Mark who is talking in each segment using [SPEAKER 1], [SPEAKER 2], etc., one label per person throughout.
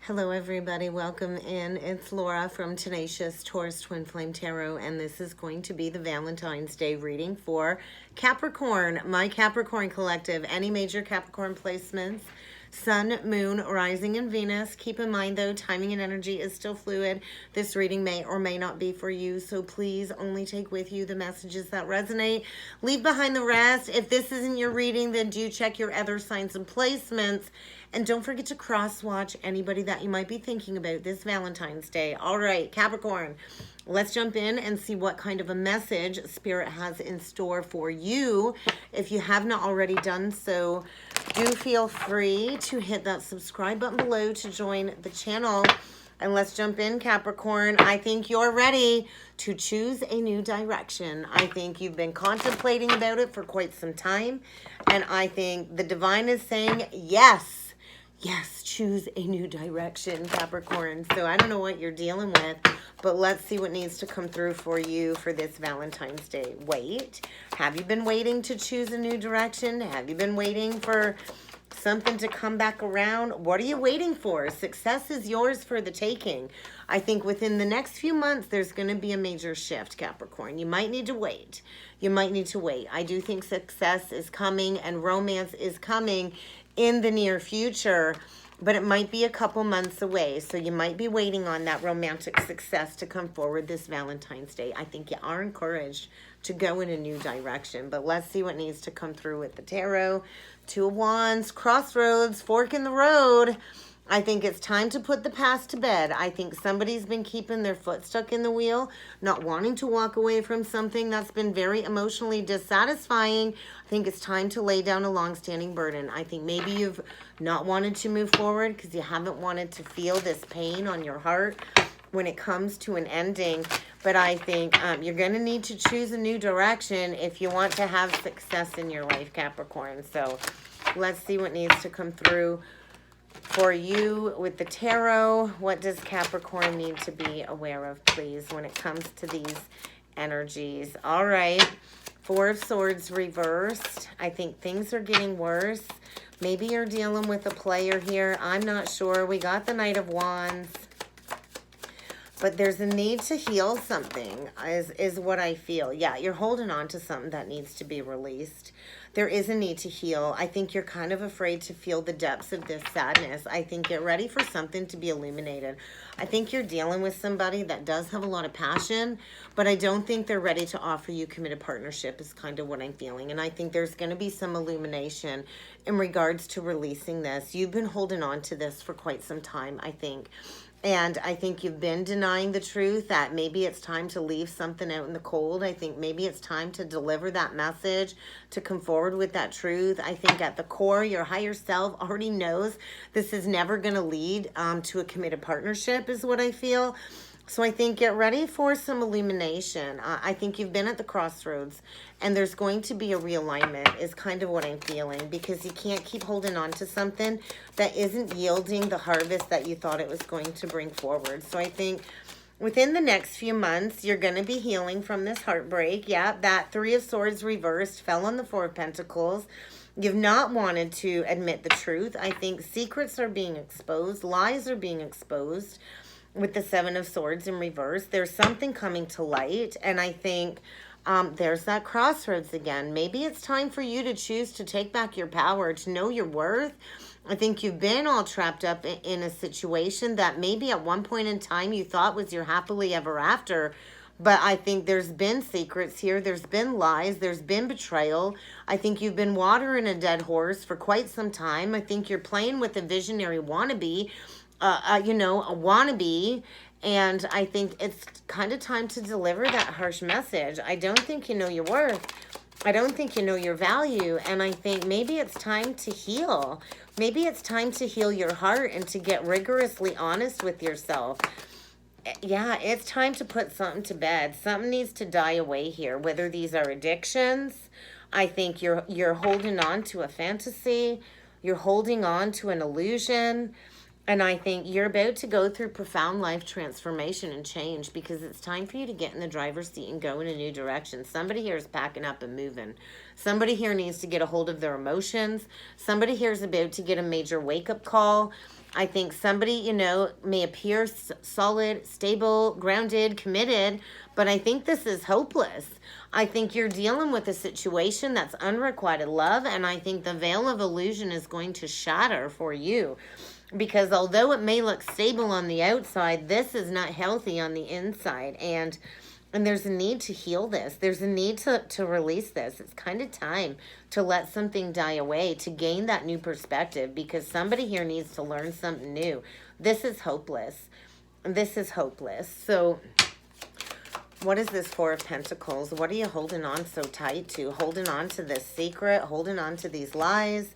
[SPEAKER 1] Hello everybody, welcome in. It's Laura from Tenacious Taurus Twin Flame Tarot, and this is going to be the Valentine's Day reading for Capricorn, my Capricorn collective. Any major Capricorn placements, Sun, Moon, Rising, and Venus. Keep in mind though, timing and energy is still fluid. This reading may or may not be for you, so please only take with you the messages that resonate. Leave behind the rest. If this isn't your reading, then do check your other signs and placements. And don't forget to cross-watch anybody that you might be thinking about this Valentine's Day. All right, Capricorn, let's jump in and see what kind of a message Spirit has in store for you. If you have not already done so, do feel free to hit that subscribe button below to join the channel. And let's jump in, Capricorn. I think you're ready to choose a new direction. I think you've been contemplating about it for quite some time. And I think the divine is saying yes. Yes, choose a new direction, Capricorn. So I don't know what you're dealing with, but let's see what needs to come through for you for this Valentine's Day. Wait, have you been waiting to choose a new direction? Have you been waiting for something to come back around? What are you waiting for? Success is yours for the taking. I think within the next few months, there's going to be a major shift, Capricorn. You might need to wait. You might need to wait. I do think success is coming and romance is coming in the near future, but it might be a couple months away. So you might be waiting on that romantic success to come forward this Valentine's Day. I think you are encouraged to go in a new direction, but let's see what needs to come through with the tarot. Two of Wands, crossroads, fork in the road. I think it's time to put the past to bed. I think somebody's been keeping their foot stuck in the wheel, not wanting to walk away from something that's been very emotionally dissatisfying. I think it's time to lay down a long-standing burden. I think maybe you've not wanted to move forward because you haven't wanted to feel this pain on your heart when it comes to an ending. But I think you're going to need to choose a new direction if you want to have success in your life, Capricorn. So let's see what needs to come through for you with the tarot. What does Capricorn need to be aware of, please, when it comes to these energies? All right. Four of Swords reversed. I think things are getting worse. Maybe you're dealing with a player here. I'm not sure. We got the Knight of Wands. But there's a need to heal something is what I feel. Yeah, you're holding on to something that needs to be released. There is a need to heal. I think you're kind of afraid to feel the depths of this sadness. I think get ready for something to be illuminated. I think you're dealing with somebody that does have a lot of passion, but I don't think they're ready to offer you committed partnership is kind of what I'm feeling. And I think there's going to be some illumination in regards to releasing this. You've been holding on to this for quite some time, I think. And I think you've been denying the truth that maybe it's time to leave something out in the cold. I think maybe it's time to deliver that message, to come forward with that truth. I think at the core, your higher self already knows this is never going to lead to a committed partnership is what I feel. So I think get ready for some illumination. I think you've been at the crossroads and there's going to be a realignment is kind of what I'm feeling, because you can't keep holding on to something that isn't yielding the harvest that you thought it was going to bring forward. So I think within the next few months, you're going to be healing from this heartbreak. Yeah, that Three of Swords reversed fell on the Four of Pentacles. You've not wanted to admit the truth. I think secrets are being exposed. Lies are being exposed. With the Seven of Swords in reverse, there's something coming to light. And I think there's that crossroads again. Maybe it's time for you to choose to take back your power, to know your worth. I think you've been all trapped up in a situation that maybe at one point in time you thought was your happily ever after. But I think there's been secrets here. There's been lies. There's been betrayal. I think you've been watering a dead horse for quite some time. I think you're playing with a visionary wannabe. A wannabe, and I think it's kind of time to deliver that harsh message. I don't think you know your worth. I don't think you know your value, and I think maybe it's time to heal. Maybe it's time to heal your heart and to get rigorously honest with yourself. Yeah, it's time to put something to bed. Something needs to die away here, whether these are addictions. I think you're holding on to a fantasy. You're holding on to an illusion. And I think you're about to go through profound life transformation and change, because it's time for you to get in the driver's seat and go in a new direction. Somebody here is packing up and moving. Somebody here needs to get a hold of their emotions. Somebody here is about to get a major wake-up call. I think somebody, you know, may appear solid, stable, grounded, committed, but I think this is hopeless. I think you're dealing with a situation that's unrequited love, and I think the veil of illusion is going to shatter for you. Because although it may look stable on the outside, this is not healthy on the inside. And there's a need to heal this. There's a need to release this. It's kind of time to let something die away, to gain that new perspective, because somebody here needs to learn something new. This is hopeless. This is hopeless. So what is this Four of Pentacles? What are you holding on so tight to? Holding on to this secret, holding on to these lies.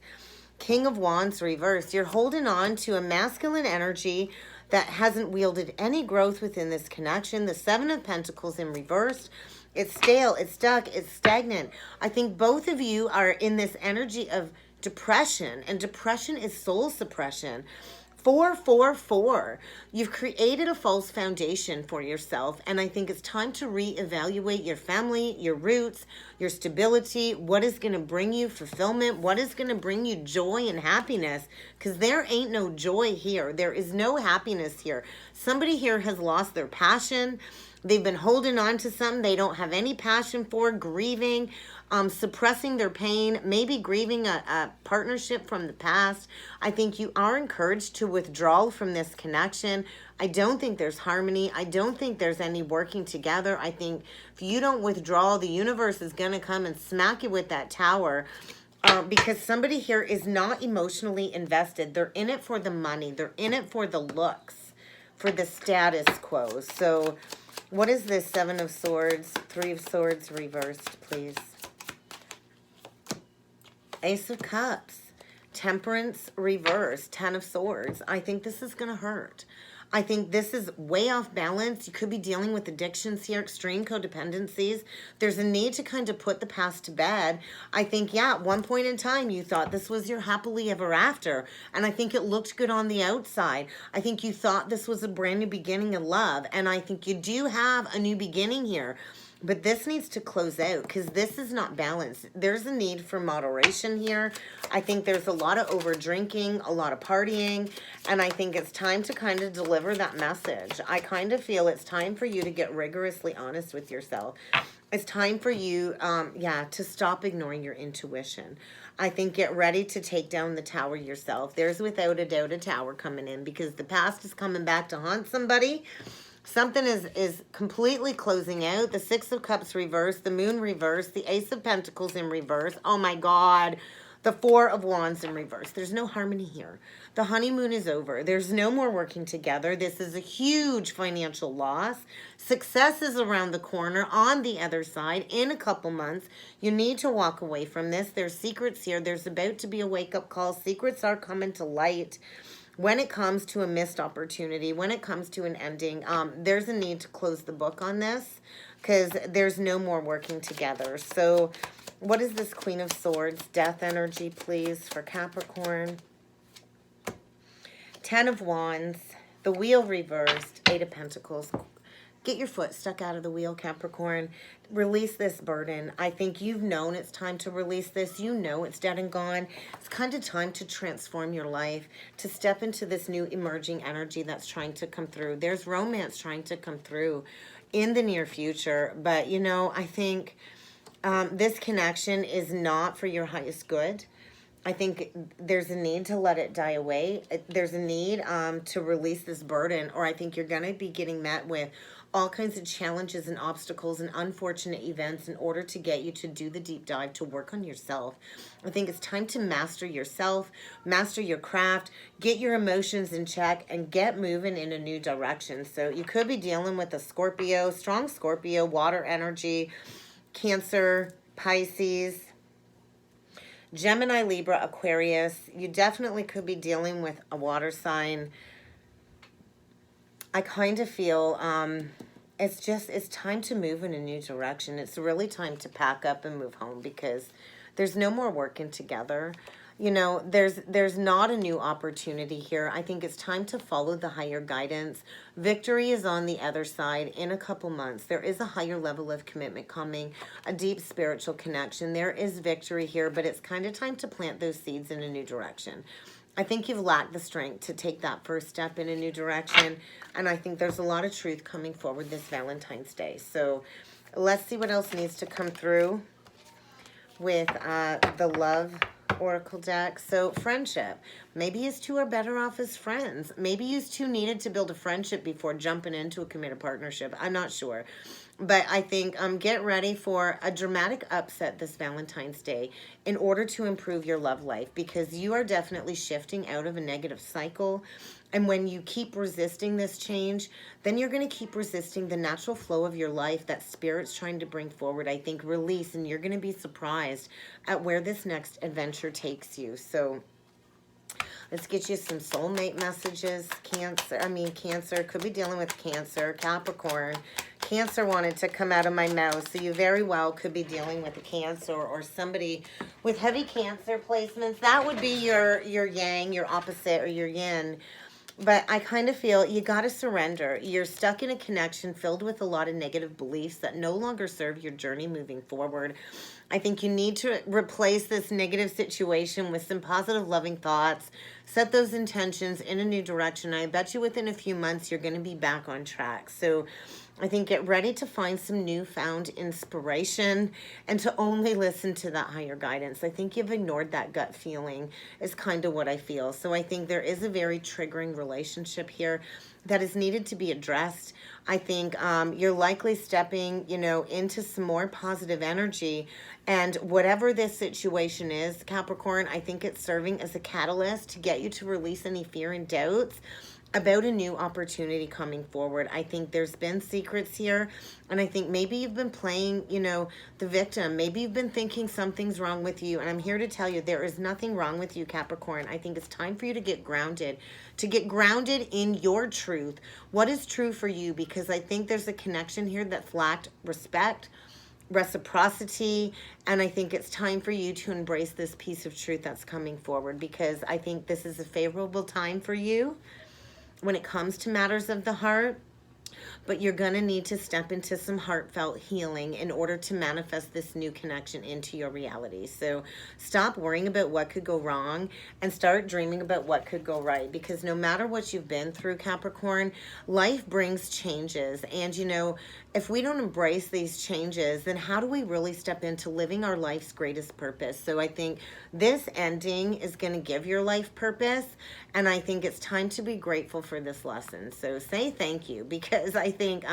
[SPEAKER 1] King of Wands reversed. You're holding on to a masculine energy that hasn't wielded any growth within this connection. The Seven of Pentacles in reverse. It's stale, it's stuck, it's stagnant. I think both of you are in this energy of depression, and depression is soul suppression. 444. You've created a false foundation for yourself, and I think it's time to reevaluate your family, your roots, your stability, what is going to bring you fulfillment, what is going to bring you joy and happiness, because there ain't no joy here. There is no happiness here. Somebody here has lost their passion. They've been holding on to something they don't have any passion for, grieving, suppressing their pain, maybe grieving a partnership from the past. I think you are encouraged to withdraw from this connection. I don't think there's harmony. I don't think there's any working together. I think if you don't withdraw, the universe is going to come and smack you with that tower. Because somebody here is not emotionally invested. They're in it for the money. They're in it for the looks, for the status quo. So what is this Seven of Swords, Three of Swords reversed, please? Ace of Cups, Temperance reversed, Ten of Swords. I think this is going to hurt. I think this is way off balance. You could be dealing with addictions here, extreme codependencies. There's a need to kind of put the past to bed. I think, yeah, at one point in time, you thought this was your happily ever after. And I think it looked good on the outside. I think you thought this was a brand new beginning of love. And I think you do have a new beginning here. But this needs to close out because this is not balanced. There's a need for moderation here. I think there's a lot of over drinking, a lot of partying, and I think it's time to kind of deliver that message. I kind of feel it's time for you to get rigorously honest with yourself. It's time for you, to stop ignoring your intuition. I think get ready to take down the tower yourself. There's without a doubt a tower coming in because the past is coming back to haunt somebody. Something is completely closing out. The Six of Cups reversed, the Moon reversed, the Ace of Pentacles in reverse. Oh my God. The Four of Wands in reverse. There's no harmony here. The honeymoon is over. There's no more working together. This is a huge financial loss. Success is around the corner on the other side in a couple months. You need to walk away from this. There's secrets here. There's about to be a wake-up call. Secrets are coming to light. When it comes to a missed opportunity, when it comes to an ending, there's a need to close the book on this because there's no more working together. So what is this Queen of Swords? Death energy, please, for Capricorn. Ten of Wands, the Wheel reversed, Eight of Pentacles. Get your foot stuck out of the wheel, Capricorn. Release this burden. I think you've known it's time to release this. You know it's dead and gone. It's kind of time to transform your life, to step into this new emerging energy that's trying to come through. There's romance trying to come through in the near future. But, you know, I think this connection is not for your highest good. I think there's a need to let it die away. There's a need to release this burden, or I think you're going to be getting met with all kinds of challenges and obstacles and unfortunate events in order to get you to do the deep dive, to work on yourself. I think it's time to master yourself, master your craft, get your emotions in check, and get moving in a new direction. So you could be dealing with a Scorpio, strong Scorpio, water energy, Cancer, Pisces, Gemini, Libra, Aquarius. You definitely could be dealing with a water sign. I kind of feel it's time to move in a new direction. It's really time to pack up and move home because there's no more working together. You know, there's not a new opportunity here. I think it's time to follow the higher guidance. Victory is on the other side in a couple months. There is a higher level of commitment coming, a deep spiritual connection. There is victory here, but it's kind of time to plant those seeds in a new direction. I think you've lacked the strength to take that first step in a new direction. And I think there's a lot of truth coming forward this Valentine's Day. So let's see what else needs to come through with the Love Oracle deck. So friendship. Maybe you two are better off as friends. Maybe you two needed to build a friendship before jumping into a committed partnership. I'm not sure. But I think get ready for a dramatic upset this Valentine's Day in order to improve your love life, because you are definitely shifting out of a negative cycle. And when you keep resisting this change, then you're going to keep resisting the natural flow of your life that Spirit's trying to bring forward. I think release, and you're going to be surprised at where this next adventure takes you. So let's get you some soulmate messages. Cancer. Could be dealing with Cancer. Capricorn. Cancer wanted to come out of my mouth. So you very well could be dealing with a Cancer or somebody with heavy Cancer placements. That would be your yang, your opposite, or your yin. But I kind of feel you got to surrender. You're stuck in a connection filled with a lot of negative beliefs that no longer serve your journey moving forward. I think you need to replace this negative situation with some positive, loving thoughts. Set those intentions in a new direction. I bet you within a few months you're going to be back on track. So I think get ready to find some newfound inspiration and to only listen to that higher guidance. I think you've ignored that gut feeling is kind of what I feel. So I think there is a very triggering relationship here that is needed to be addressed. I think you're likely stepping, into some more positive energy. And whatever this situation is, Capricorn, I think it's serving as a catalyst to get you to release any fear and doubts about a new opportunity coming forward. I think there's been secrets here, and I think maybe you've been playing, the victim. Maybe you've been thinking something's wrong with you, and I'm here to tell you there is nothing wrong with you, Capricorn. I think it's time for you to get grounded in your truth. What is true for you? Because I think there's a connection here that's lacked respect, reciprocity, and I think it's time for you to embrace this piece of truth that's coming forward, because I think this is a favorable time for you when it comes to matters of the heart. But you're going to need to step into some heartfelt healing in order to manifest this new connection into your reality. So stop worrying about what could go wrong and start dreaming about what could go right. Because no matter what you've been through, Capricorn, life brings changes. And, if we don't embrace these changes, then how do we really step into living our life's greatest purpose? So I think this ending is going to give your life purpose. And I think it's time to be grateful for this lesson. So say thank you, because I think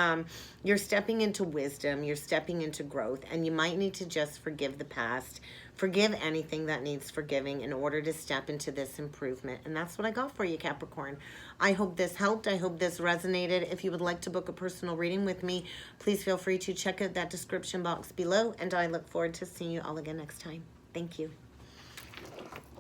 [SPEAKER 1] you're stepping into wisdom, you're stepping into growth, and you might need to just forgive the past. Forgive anything that needs forgiving in order to step into this improvement. And that's what I got for you, Capricorn. I hope this helped. I hope this resonated. If you would like to book a personal reading with me, please feel free to check out that description box below. And I look forward to seeing you all again next time. Thank you.